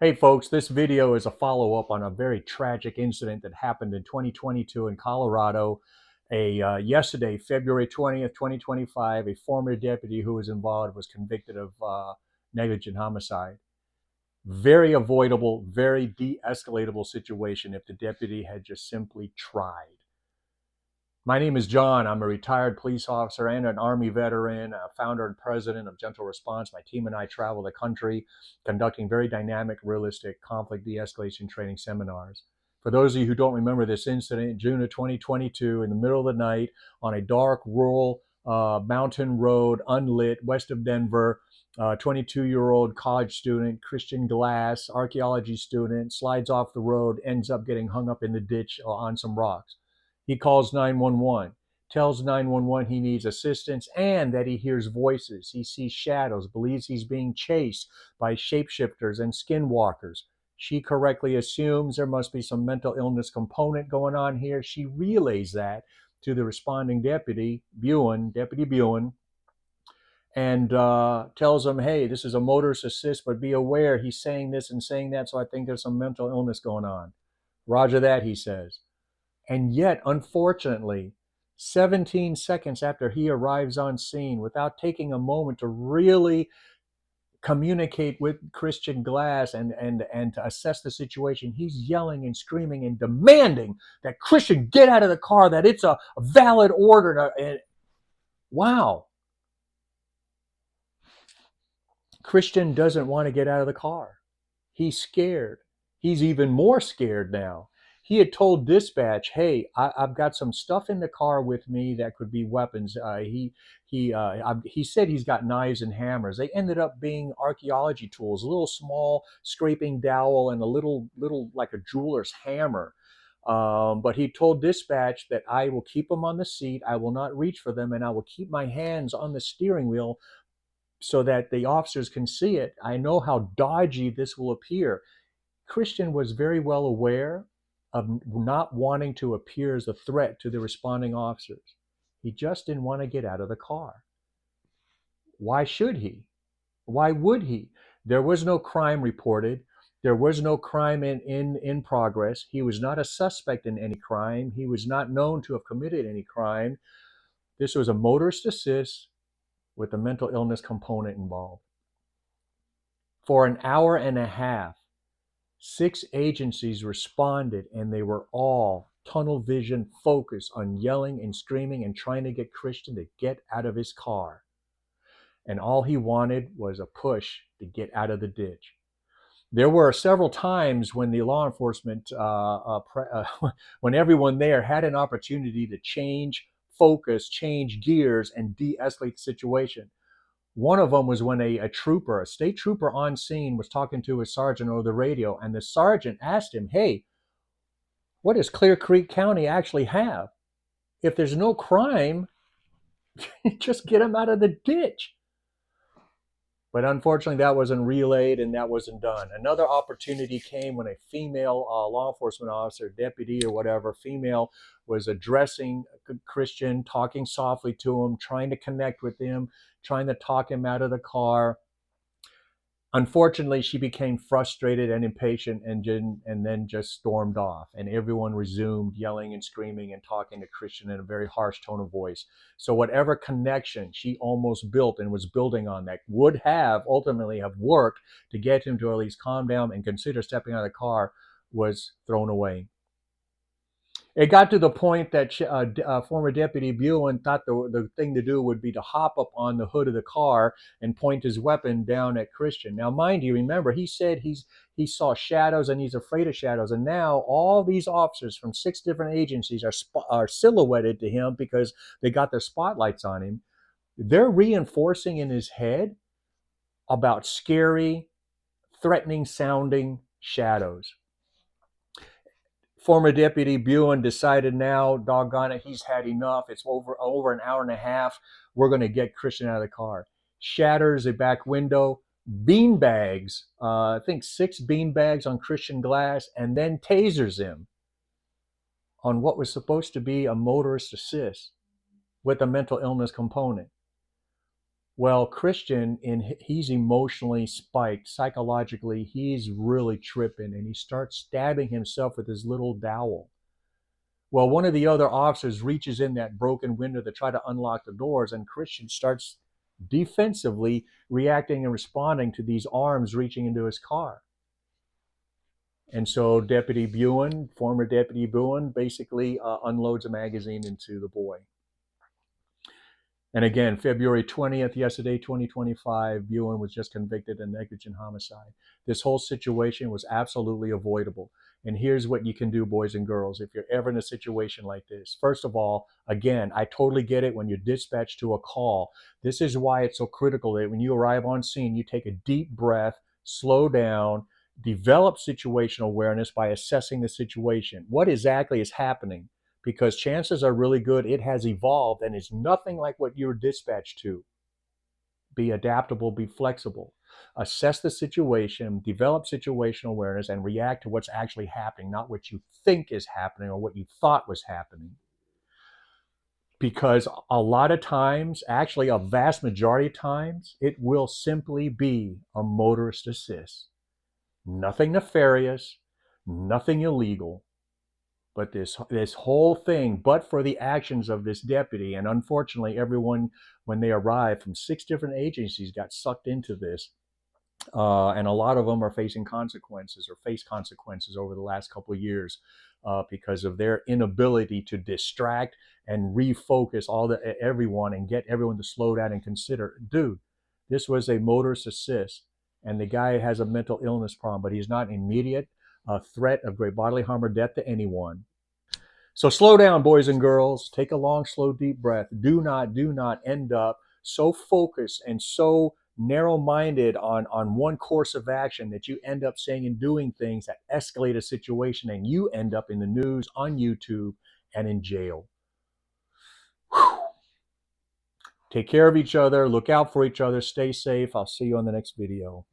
Hey folks, this video is a follow-up on a very tragic incident that happened in 2022 in Colorado. Yesterday, February 20th, 2025, a former deputy who was involved was convicted of negligent homicide. Very avoidable, very de-escalatable situation if the deputy had just simply tried. My name is John. I'm a retired police officer and an Army veteran, founder and president of Gentle Response. My team and I travel the country conducting very dynamic, realistic conflict de-escalation training seminars. For those of you who don't remember this incident, June of 2022, in the middle of the night on a dark, rural mountain road, unlit, west of Denver, 22-year-old college student, Christian Glass, archaeology student, slides off the road, ends up getting hung up in the ditch on some rocks. He calls 911, tells 911 he needs assistance and that he hears voices. He sees shadows, believes he's being chased by shapeshifters and skinwalkers. She correctly assumes there must be some mental illness component going on here. She relays that to the responding deputy, Deputy Buin, and tells him, hey, this is a motorist assist, but be aware he's saying this and saying that, so I think there's some mental illness going on. Roger that, he says. And yet, unfortunately, 17 seconds after he arrives on scene, without taking a moment to really communicate with Christian Glass and to assess the situation, he's yelling and screaming and demanding that Christian get out of the car, that it's a valid order. Wow. Christian doesn't want to get out of the car. He's scared. He's even more scared now. He had told dispatch, "Hey, I've got some stuff in the car with me that could be weapons." He said he's got knives and hammers. They ended up being archaeology tools, a little small scraping dowel and a little like a jeweler's hammer. But he told dispatch that I will keep them on the seat. I will not reach for them, and I will keep my hands on the steering wheel so that the officers can see it. I know how dodgy this will appear. Christian was very well aware of not wanting to appear as a threat to the responding officers. He just didn't want to get out of the car. Why should he? Why would he? There was no crime reported. There was no crime in progress. He was not a suspect in any crime. He was not known to have committed any crime. This was a motorist assist with a mental illness component involved. For an hour and a half, 6 agencies responded, and they were all tunnel vision focused on yelling and screaming and trying to get Christian to get out of his car. And all he wanted was a push to get out of the ditch. There were several times when the law enforcement, when everyone there had an opportunity to change focus, change gears, and de-escalate the situation. One of them was when a state trooper on scene, was talking to his sergeant over the radio, and the sergeant asked him, hey, what does Clear Creek County actually have? If there's no crime, just get him out of the ditch. But unfortunately, that wasn't relayed and that wasn't done. Another opportunity came when a female law enforcement officer, deputy or whatever, female, was addressing Christian, talking softly to him, trying to connect with him, trying to talk him out of the car. Unfortunately, she became frustrated and impatient and then just stormed off. And everyone resumed yelling and screaming and talking to Christian in a very harsh tone of voice. So whatever connection she almost built and was building on that would have ultimately have worked to get him to at least calm down and consider stepping out of the car was thrown away. It got to the point that former Deputy Buin thought the thing to do would be to hop up on the hood of the car and point his weapon down at Christian. Now, mind you, remember, he said he saw shadows and he's afraid of shadows. And now all these officers from 6 different agencies are silhouetted to him because they got their spotlights on him. They're reinforcing in his head about scary, threatening sounding shadows. Former Deputy Buin decided now, doggone it, he's had enough. It's over an hour and a half. We're going to get Christian out of the car. Shatters a back window, bean bags, I think 6 bean bags on Christian Glass, and then tasers him on what was supposed to be a motorist assist with a mental illness component. Well, Christian, he's emotionally spiked. Psychologically, he's really tripping, and he starts stabbing himself with his little dowel. Well, one of the other officers reaches in that broken window to try to unlock the doors, and Christian starts defensively reacting and responding to these arms reaching into his car. And so Deputy Buin, former Deputy Buin, basically unloads a magazine into the boy. And again, February 20th, yesterday, 2025, Buin was just convicted of negligent homicide. This whole situation was absolutely avoidable. And here's what you can do, boys and girls, if you're ever in a situation like this. First of all, again, I totally get it when you're dispatched to a call. This is why it's so critical that when you arrive on scene, you take a deep breath, slow down, develop situational awareness by assessing the situation. What exactly is happening? Because chances are really good it has evolved and is nothing like what you're dispatched to. Be adaptable, be flexible, assess the situation, develop situational awareness, and react to what's actually happening, not what you think is happening or what you thought was happening. Because a lot of times, actually a vast majority of times, it will simply be a motorist assist. Nothing nefarious, nothing illegal. But this whole thing, but for the actions of this deputy, and unfortunately, everyone when they arrived from 6 different agencies got sucked into this, and a lot of them are facing consequences or face consequences over the last couple of years because of their inability to distract and refocus everyone and get everyone to slow down and consider, dude, this was a motorist assist, and the guy has a mental illness problem, but he's not an immediate threat of great bodily harm or death to anyone. So slow down, boys and girls. Take a long, slow, deep breath. Do not end up so focused and so narrow-minded on one course of action that you end up saying and doing things that escalate a situation and you end up in the news, on YouTube, and in jail. Whew. Take care of each other. Look out for each other. Stay safe. I'll see you on the next video.